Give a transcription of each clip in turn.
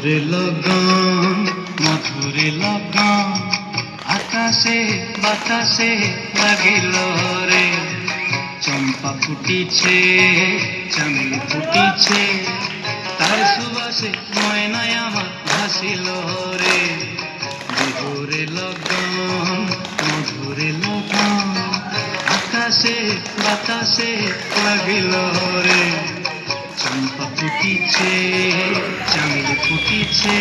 মধুরে লগন মধুরে লগন আকাশে বাতাসে লাগিল রে। চম্পা ফুটিছে চামেলি ফুটিছে, তার সুবাসে ময়নায় আমার ভাসিল রে। মধুরে লগন মধুরে লগন আকাশে বাতাসে লাগিল রে। চম্পা ফুটিছে চামেলি ফুটিছে,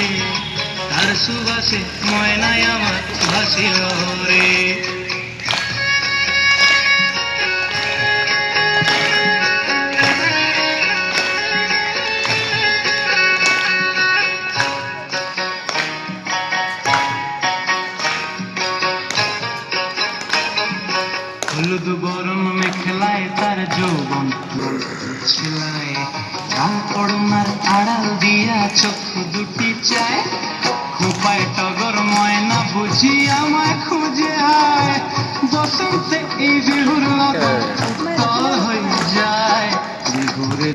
তার সুবাসে ময়নায় আমার ভাসিল রে। হলুদ বরণ মেখলায় তার যৌবন ছিলায়, লাল পড়নার আড়াল দিয়া চক্ষু দুটি চায়। খোপায় টগর ময়না বুঝি আমায় খুঁজে আয়, বসন্তে এই বিহুর লগন